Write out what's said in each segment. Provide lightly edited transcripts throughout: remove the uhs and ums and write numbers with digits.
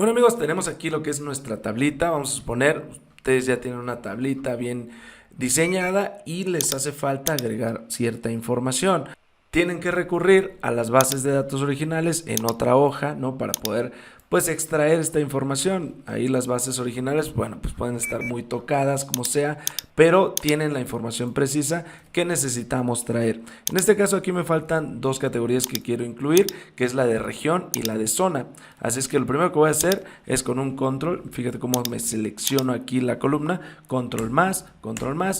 Bueno amigos, tenemos aquí lo que es nuestra tablita. Vamos a suponer, ustedes ya tienen una tablita bien diseñada y les hace falta agregar cierta información. Tienen que recurrir a las bases de datos originales en otra hoja, ¿no? Para poder pues extraer esta información. Ahí las bases originales, bueno, pues pueden estar muy tocadas como sea, pero tienen la información precisa que necesitamos traer. En este caso aquí me faltan dos categorías que quiero incluir, que es la de región y la de zona. Así es que lo primero que voy a hacer es con un control, fíjate cómo me selecciono aquí la columna, control más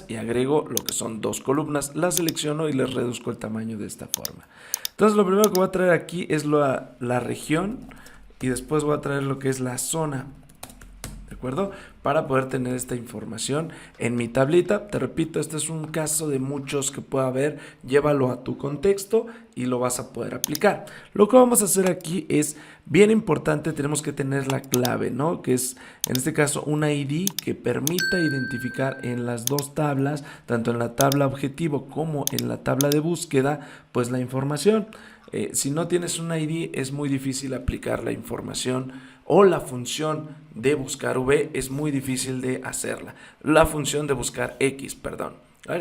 y agrego lo que son dos columnas, las selecciono y les reduzco el tamaño de esta forma. Entonces lo primero que voy a traer aquí es la región y después voy a traer lo que es la zona, ¿de acuerdo? Para poder tener esta información en mi tablita. Te repito, este es un caso de muchos que pueda haber. Llévalo a tu contexto y lo vas a poder aplicar. Lo que vamos a hacer aquí es bien importante, tenemos que tener la clave, ¿no? Que es en este caso una ID que permita identificar en las dos tablas, tanto en la tabla objetivo como en la tabla de búsqueda, pues la información. Si no tienes una ID es muy difícil aplicar la información o la función de buscar V es muy difícil de hacerla. La función de buscar X, perdón.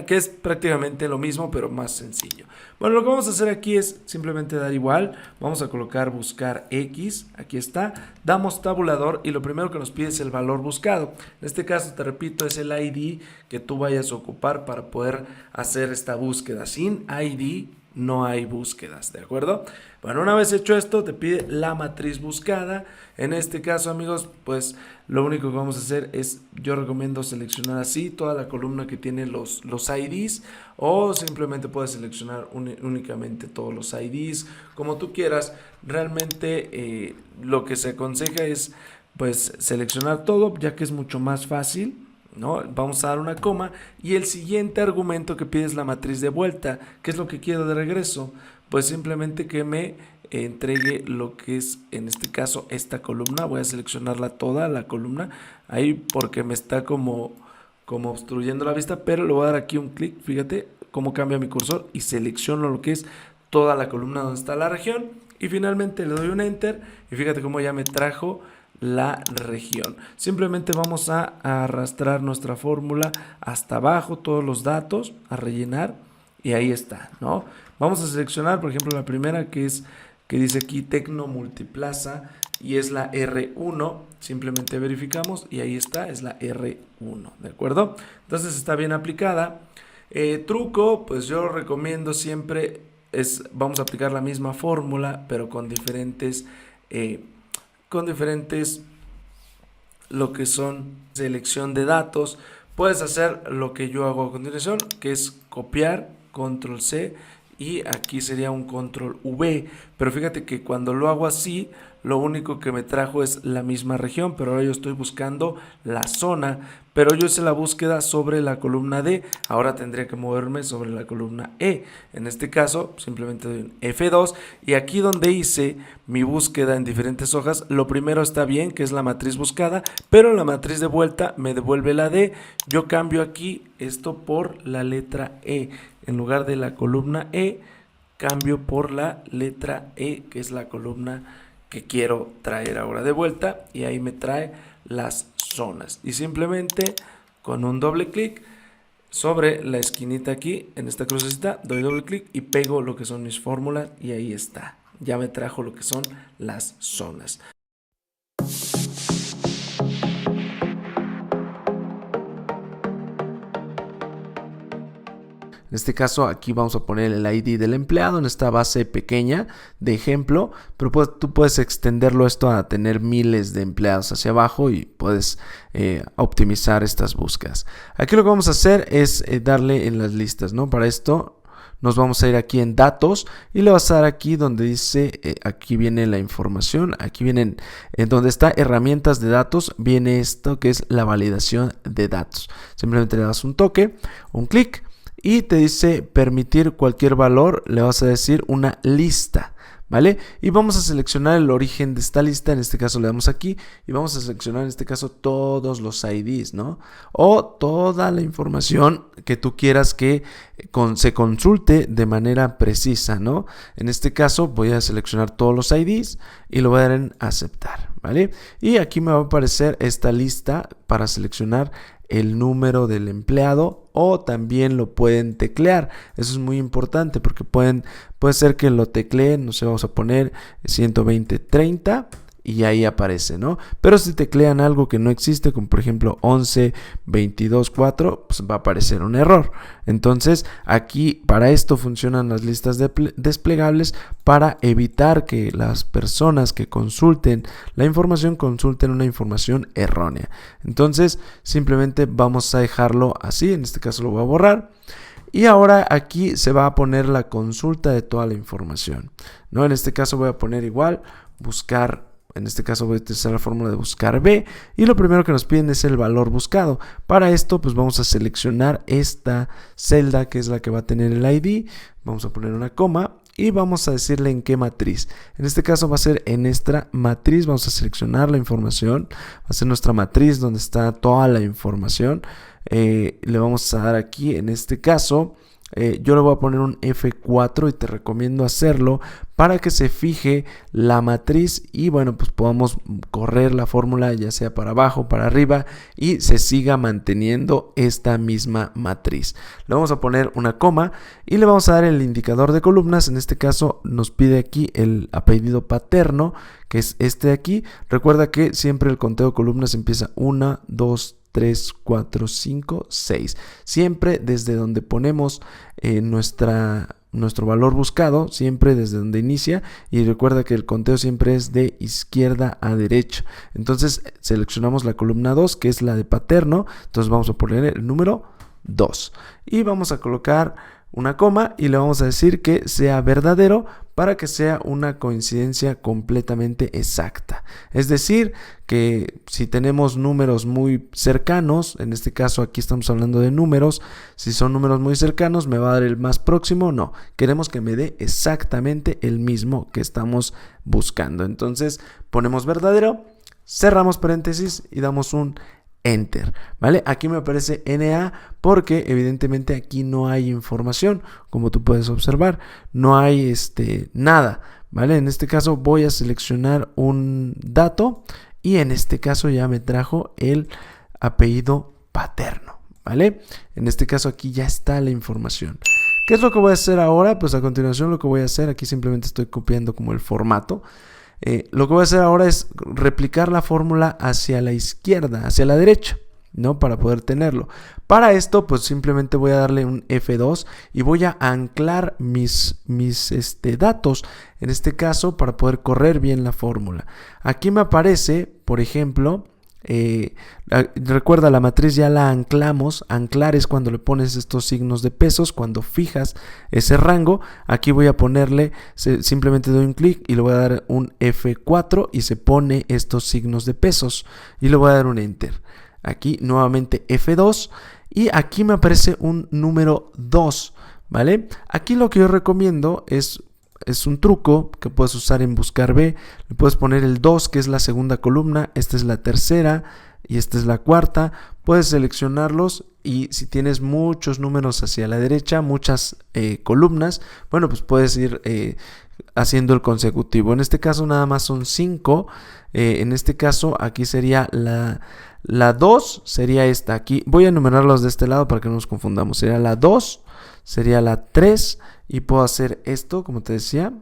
Que es prácticamente lo mismo pero más sencillo. Bueno, lo que vamos a hacer aquí es simplemente dar igual, vamos a colocar buscar X, aquí está, damos tabulador y lo primero que nos pide es el valor buscado. En este caso, te repito, es el ID que tú vayas a ocupar para poder hacer esta búsqueda. Sin ID no hay búsquedas, ¿de acuerdo? Bueno, una vez hecho esto, te pide la matriz buscada. En este caso, amigos, pues lo único que vamos a hacer es, yo recomiendo seleccionar así toda la columna que tiene los IDs, o simplemente puedes seleccionar únicamente todos los IDs, como tú quieras. Realmente lo que se aconseja es pues seleccionar todo, ya que es mucho más fácil, ¿no? Vamos a dar una coma y el siguiente argumento que pide es la matriz de vuelta. ¿Qué es lo que quiero de regreso? Pues simplemente que me entregue lo que es en este caso esta columna. Voy a seleccionarla toda la columna ahí porque me está como obstruyendo la vista, pero le voy a dar aquí un clic. Fíjate cómo cambia mi cursor y selecciono lo que es toda la columna donde está la región y finalmente le doy un enter y fíjate cómo ya me trajo la región. Simplemente vamos a arrastrar nuestra fórmula hasta abajo, todos los datos a rellenar y ahí está, ¿no? Vamos a seleccionar, por ejemplo, la primera que dice aquí Tecno Multiplaza y es la R1. Simplemente verificamos y ahí está, es la R1, ¿de acuerdo? Entonces está bien aplicada. Truco, pues yo recomiendo siempre vamos a aplicar la misma fórmula, pero con diferentes lo que son selección de datos. Puedes hacer lo que yo hago a continuación, que es copiar, control C, y aquí sería un control V, pero fíjate que cuando lo hago así, lo único que me trajo es la misma región, pero ahora yo estoy buscando la zona, pero yo hice la búsqueda sobre la columna D, ahora tendría que moverme sobre la columna E. En este caso, simplemente doy un F2 y aquí donde hice mi búsqueda en diferentes hojas, lo primero está bien, que es la matriz buscada, pero la matriz de vuelta me devuelve la D. Yo cambio aquí esto por la letra E. En lugar de la columna E, cambio por la letra E, que es la columna que quiero traer ahora de vuelta, y ahí me trae las zonas. Y simplemente con un doble clic sobre la esquinita aquí, en esta crucecita, doy doble clic y pego lo que son mis fórmulas y ahí está. Ya me trajo lo que son las zonas. En este caso aquí vamos a poner el ID del empleado en esta base pequeña de ejemplo, pero tú puedes extenderlo esto a tener miles de empleados hacia abajo y puedes optimizar estas búsquedas. Aquí lo que vamos a hacer es darle en las listas, ¿no? Para esto nos vamos a ir aquí en datos y le vas a dar aquí donde dice, aquí viene la información, aquí vienen, donde está herramientas de datos, viene esto que es la validación de datos. Simplemente le das un toque, un clic. Y te dice permitir cualquier valor, le vas a decir una lista, ¿vale? Y vamos a seleccionar el origen de esta lista, en este caso le damos aquí y vamos a seleccionar en este caso todos los IDs, ¿no? O toda la información que tú quieras que se consulte de manera precisa, ¿no? En este caso voy a seleccionar todos los IDs y lo voy a dar en aceptar, ¿vale? Y aquí me va a aparecer esta lista para seleccionar el número del empleado, o también lo pueden teclear. Eso es muy importante porque puede ser que lo tecleen, no sé, vamos a poner 12030 y ahí aparece, ¿no? Pero si teclean algo que no existe, como por ejemplo 1122.4, pues va a aparecer un error. Entonces aquí para esto funcionan las listas desplegables, para evitar que las personas que consulten la información consulten una información errónea. Entonces simplemente vamos a dejarlo así. En este caso lo voy a borrar. Y ahora aquí se va a poner la consulta de toda la información, ¿no? En este caso voy a poner igual buscar. En este caso voy a utilizar la fórmula de buscar B, y lo primero que nos piden es el valor buscado. Para esto pues vamos a seleccionar esta celda, que es la que va a tener el ID. Vamos a poner una coma y vamos a decirle en qué matriz. En este caso va a ser en esta matriz. Vamos a seleccionar la información, va a ser nuestra matriz donde está toda la información. Le vamos a dar aquí, en este caso yo le voy a poner un F4 y te recomiendo hacerlo para que se fije la matriz y bueno, pues podamos correr la fórmula ya sea para abajo, para arriba, y se siga manteniendo esta misma matriz. Le vamos a poner una coma y le vamos a dar el indicador de columnas. En este caso nos pide aquí el apellido paterno, que es este de aquí. Recuerda que siempre el conteo de columnas empieza 1, 2, 3, 4, 5, 6. Siempre desde donde ponemos nuestro valor buscado, siempre desde donde inicia, y recuerda que el conteo siempre es de izquierda a derecha. Entonces seleccionamos la columna 2, que es la de paterno. Entonces vamos a poner el número 2 y vamos a colocar una coma y le vamos a decir que sea verdadero para que sea una coincidencia completamente exacta. Es decir, que si tenemos números muy cercanos, en este caso aquí estamos hablando de números, si son números muy cercanos, ¿me va a dar el más próximo? No, queremos que me dé exactamente el mismo que estamos buscando. Entonces ponemos verdadero, cerramos paréntesis y damos un Enter, ¿vale? Aquí me aparece NA porque evidentemente aquí no hay información, como tú puedes observar, no hay nada, ¿vale? En este caso voy a seleccionar un dato y en este caso ya me trajo el apellido paterno, ¿vale? En este caso aquí ya está la información. ¿Qué es lo que voy a hacer ahora? Pues a continuación lo que voy a hacer, aquí simplemente estoy copiando como el formato. Lo que voy a hacer ahora es replicar la fórmula hacia la izquierda, hacia la derecha, ¿no? Para poder tenerlo. Para esto, pues simplemente voy a darle un F2 y voy a anclar mis datos, en este caso, para poder correr bien la fórmula. Aquí me aparece, por ejemplo, recuerda, la matriz ya la anclamos. Anclar es cuando le pones estos signos de pesos, cuando fijas ese rango. Aquí voy a ponerle, simplemente doy un clic y le voy a dar un F4 y se pone estos signos de pesos y le voy a dar un Enter. Aquí nuevamente F2 y aquí me aparece un número 2, ¿vale? Aquí lo que yo recomiendo es un truco que puedes usar en buscar B. Le puedes poner el 2, que es la segunda columna, esta es la tercera y esta es la cuarta. Puedes seleccionarlos y si tienes muchos números hacia la derecha, muchas columnas, bueno, pues puedes ir haciendo el consecutivo. En este caso nada más son 5. En este caso aquí sería la 2, sería esta. Aquí voy a enumerarlos de este lado para que no nos confundamos. Sería la 2, sería la 3 y puedo hacer esto, como te decía,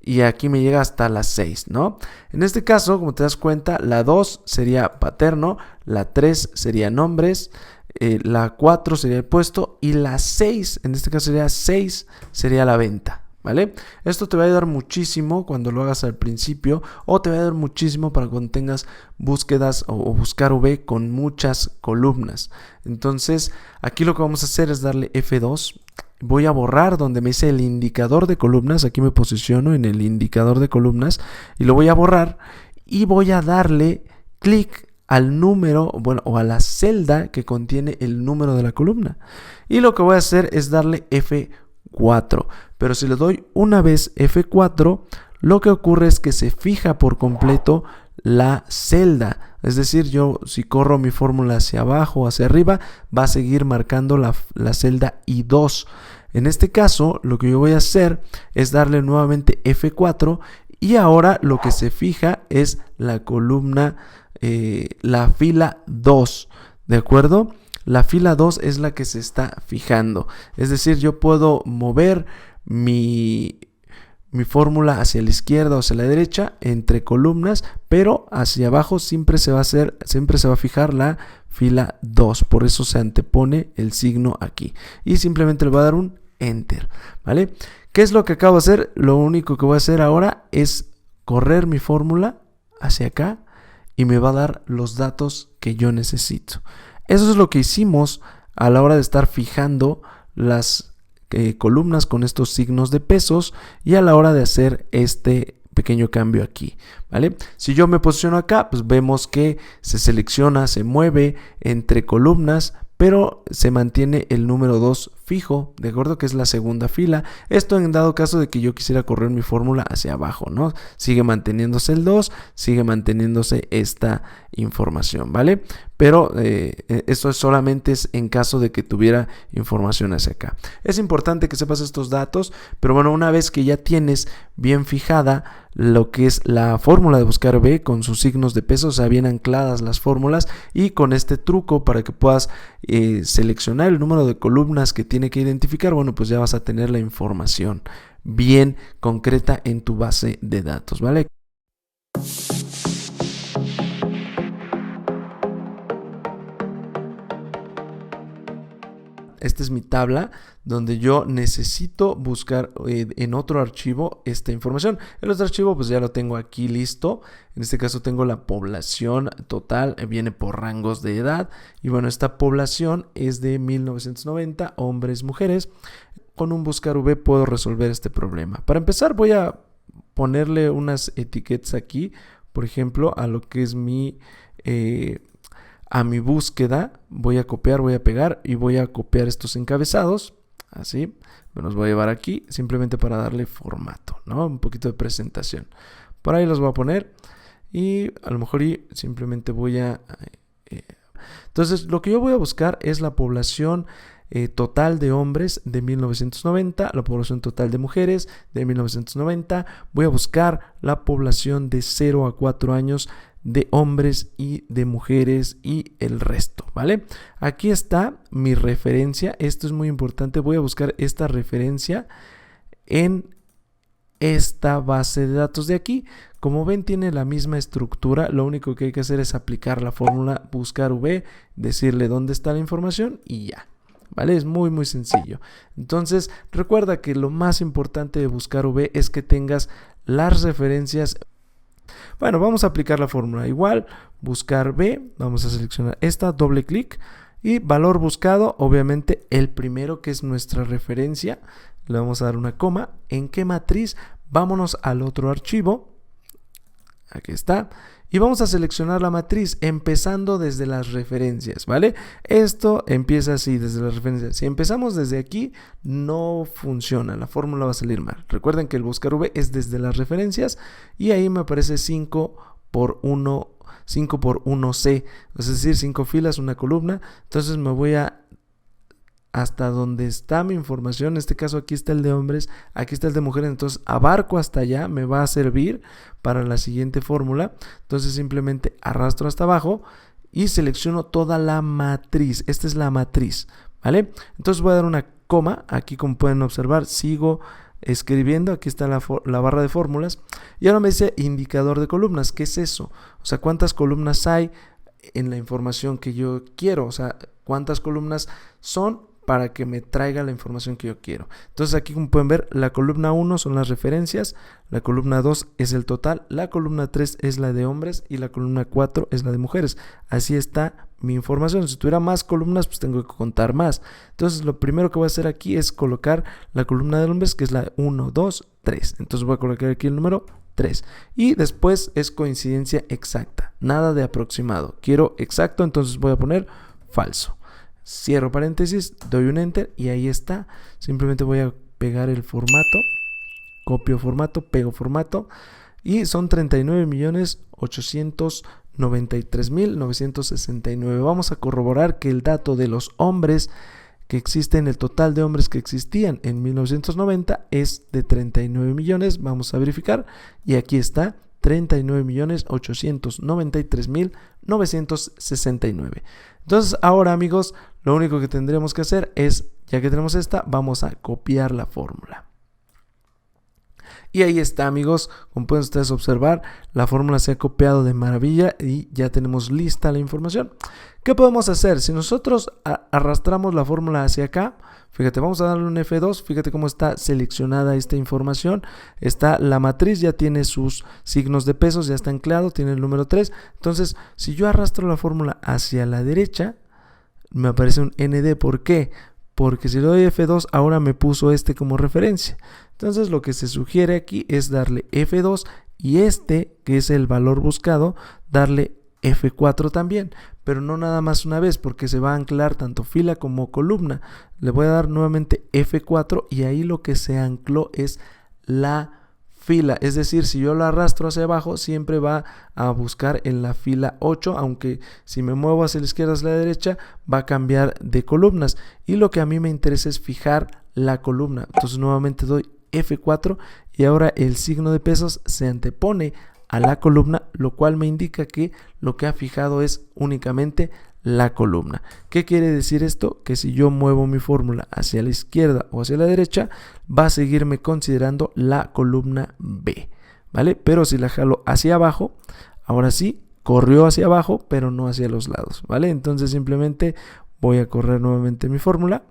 y aquí me llega hasta la 6, ¿no? En este caso, como te das cuenta, la 2 sería paterno, la 3 sería nombres, la 4 sería el puesto y la 6, en este caso sería 6, sería la venta, ¿vale? Esto te va a ayudar muchísimo cuando lo hagas al principio, o te va a ayudar muchísimo para cuando tengas búsquedas o buscar V con muchas columnas. Entonces aquí lo que vamos a hacer es darle F2. Voy a borrar donde me dice el indicador de columnas. Aquí me posiciono en el indicador de columnas y lo voy a borrar y voy a darle clic al número, bueno, o a la celda que contiene el número de la columna. Y lo que voy a hacer es darle F4. Pero si le doy una vez F4, lo que ocurre es que se fija por completo la celda. Es decir, yo si corro mi fórmula hacia abajo o hacia arriba, va a seguir marcando la celda I2. En este caso, lo que yo voy a hacer es darle nuevamente F4 Y ahora lo que se fija es la columna, la fila 2, ¿de acuerdo? La fila 2 es la que se está fijando. Es decir, yo puedo mover mi fórmula hacia la izquierda o hacia la derecha entre columnas, pero hacia abajo siempre se va a fijar la fila 2. Por eso se antepone el signo aquí. Y simplemente le voy a dar un Enter, ¿vale? ¿Qué es lo que acabo de hacer? Lo único que voy a hacer ahora es correr mi fórmula hacia acá y me va a dar los datos que yo necesito. Eso es lo que hicimos a la hora de estar fijando las columnas con estos signos de pesos y a la hora de hacer este pequeño cambio aquí, ¿vale? Si yo me posiciono acá, pues vemos que se selecciona, se mueve entre columnas, pero se mantiene el número 2 fijo, de acuerdo, que es la segunda fila. Esto en dado caso de que yo quisiera correr mi fórmula hacia abajo, ¿no? Sigue manteniéndose el 2, sigue manteniéndose esta información, ¿vale? Pero esto solamente es en caso de que tuviera información hacia acá. Es importante que sepas estos datos, pero bueno, una vez que ya tienes bien fijada lo que es la fórmula de buscar B con sus signos de peso, o sea, bien ancladas las fórmulas, y con este truco para que puedas seleccionar el número de columnas que tiene que identificar, bueno, pues ya vas a tener la información bien concreta en tu base de datos, ¿vale? Esta es mi tabla donde yo necesito buscar en otro archivo esta información. El otro archivo pues ya lo tengo aquí listo. En este caso tengo la población total, viene por rangos de edad. Y bueno, esta población es de 1990, hombres, mujeres. Con un buscar V puedo resolver este problema. Para empezar voy a ponerle unas etiquetas aquí, por ejemplo, a lo que es a mi búsqueda. Voy a copiar, voy a pegar y voy a copiar estos encabezados, así, me los voy a llevar aquí simplemente para darle formato, ¿no? Un poquito de presentación. Por ahí los voy a poner y a lo mejor simplemente voy a... Entonces lo que yo voy a buscar es la población total de hombres de 1990, la población total de mujeres de 1990. Voy a buscar la población de 0 a 4 años de hombres y de mujeres y el resto, ¿vale? Aquí está mi referencia. Esto es muy importante. Voy a buscar esta referencia en esta base de datos de aquí. Como ven, tiene la misma estructura. Lo único que hay que hacer es aplicar la fórmula buscar V, decirle dónde está la información y ya, ¿vale? Es muy muy sencillo. Entonces recuerda que lo más importante de buscar V es que tengas las referencias. Bueno, vamos a aplicar la fórmula igual, buscar B, vamos a seleccionar esta, doble clic y valor buscado, obviamente el primero que es nuestra referencia, le vamos a dar una coma. ¿En qué matriz? Vámonos al otro archivo, aquí está, y vamos a seleccionar la matriz empezando desde las referencias, ¿vale? Esto empieza así, desde las referencias. Si empezamos desde aquí, no funciona, la fórmula va a salir mal. Recuerden que el buscar V es desde las referencias y ahí me aparece 5 por 1C, es decir, 5 filas, una columna. Entonces me voy hasta donde está mi información. En este caso aquí está el de hombres, aquí está el de mujeres, entonces abarco hasta allá, me va a servir para la siguiente fórmula. Entonces simplemente arrastro hasta abajo y selecciono toda la matriz. Esta es la matriz, ¿vale? Entonces voy a dar una coma, aquí como pueden observar, sigo escribiendo, aquí está la barra de fórmulas y ahora me dice indicador de columnas. ¿Qué es eso? O sea, ¿cuántas columnas hay en la información que yo quiero? O sea, ¿cuántas columnas son para que me traiga la información que yo quiero? Entonces aquí, como pueden ver, la columna 1 son las referencias, la columna 2 es el total, la columna 3 es la de hombres y la columna 4 es la de mujeres. Así está mi información. Si tuviera más columnas, pues tengo que contar más. Entonces lo primero que voy a hacer aquí es colocar la columna de hombres, que es la 1, 2, 3. Entonces voy a colocar aquí el número 3. Y después es coincidencia exacta, nada de aproximado. Quiero exacto, entonces voy a poner falso. Cierro paréntesis, doy un enter y ahí está. Simplemente voy a pegar el formato, copio formato, pego formato y son 39.893.969. Vamos a corroborar que el dato de los hombres que existen, el total de hombres que existían en 1990 es de 39 millones, vamos a verificar, y aquí está 39.893.969. Entonces ahora, amigos, lo único que tendremos que hacer es, ya que tenemos esta, vamos a copiar la fórmula. Y ahí está, amigos, como pueden ustedes observar, la fórmula se ha copiado de maravilla y ya tenemos lista la información. ¿Qué podemos hacer? Si nosotros arrastramos la fórmula hacia acá, fíjate, vamos a darle un F2, fíjate cómo está seleccionada esta información. Está la matriz, ya tiene sus signos de pesos, ya está anclado, tiene el número 3. Entonces, si yo arrastro la fórmula hacia la derecha, me aparece un ND. ¿Por qué? Porque si le doy F2, ahora me puso este como referencia. Entonces lo que se sugiere aquí es darle F2 y este, que es el valor buscado, darle F4 también, pero no nada más una vez, porque se va a anclar tanto fila como columna. Le voy a dar nuevamente F4 y ahí lo que se ancló es la fila, es decir, si yo lo arrastro hacia abajo siempre va a buscar en la fila 8, aunque si me muevo hacia la izquierda, hacia la derecha, va a cambiar de columnas, y lo que a mí me interesa es fijar la columna. Entonces nuevamente doy F4 y ahora el signo de pesos se antepone a la columna, lo cual me indica que lo que ha fijado es únicamente la columna. ¿Qué quiere decir esto? Que si yo muevo mi fórmula hacia la izquierda o hacia la derecha, va a seguirme considerando la columna B, ¿vale? Pero si la jalo hacia abajo, ahora sí, corrió hacia abajo, pero no hacia los lados, ¿vale? Entonces simplemente voy a correr nuevamente mi fórmula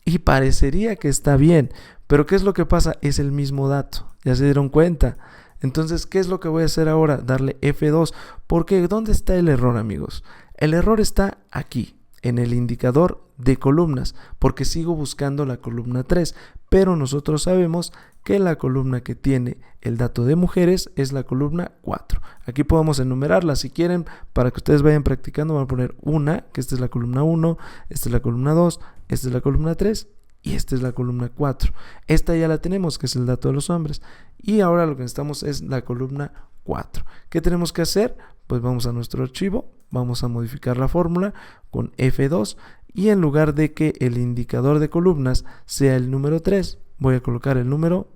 y parecería que está bien, pero ¿qué es lo que pasa? Es el mismo dato, ¿ya se dieron cuenta? Entonces, ¿qué es lo que voy a hacer ahora? Darle F2. Porque ¿dónde está el error, amigos? El error está aquí, en el indicador de columnas, porque sigo buscando la columna 3, pero nosotros sabemos que la columna que tiene el dato de mujeres es la columna 4. Aquí podemos enumerarla si quieren, para que ustedes vayan practicando. Van a poner una, que esta es la columna 1, esta es la columna 2, esta es la columna 3 y esta es la columna 4. Esta ya la tenemos, que es el dato de los hombres. Y ahora lo que necesitamos es la columna 4. ¿Qué tenemos que hacer? Pues vamos a nuestro archivo, vamos a modificar la fórmula con F2 y en lugar de que el indicador de columnas sea el número 3, voy a colocar el número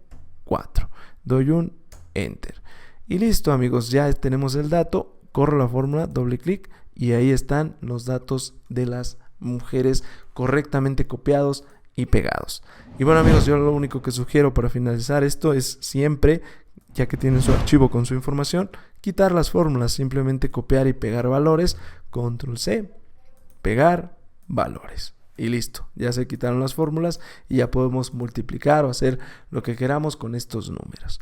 4. Doy un Enter. Y listo, amigos, ya tenemos el dato. Corro la fórmula, doble clic y ahí están los datos de las mujeres correctamente copiados y pegados. Y bueno, amigos, yo lo único que sugiero para finalizar esto es siempre, ya que tienen su archivo con su información, quitar las fórmulas, simplemente copiar y pegar valores, control C, pegar valores. Y listo, ya se quitaron las fórmulas y ya podemos multiplicar o hacer lo que queramos con estos números.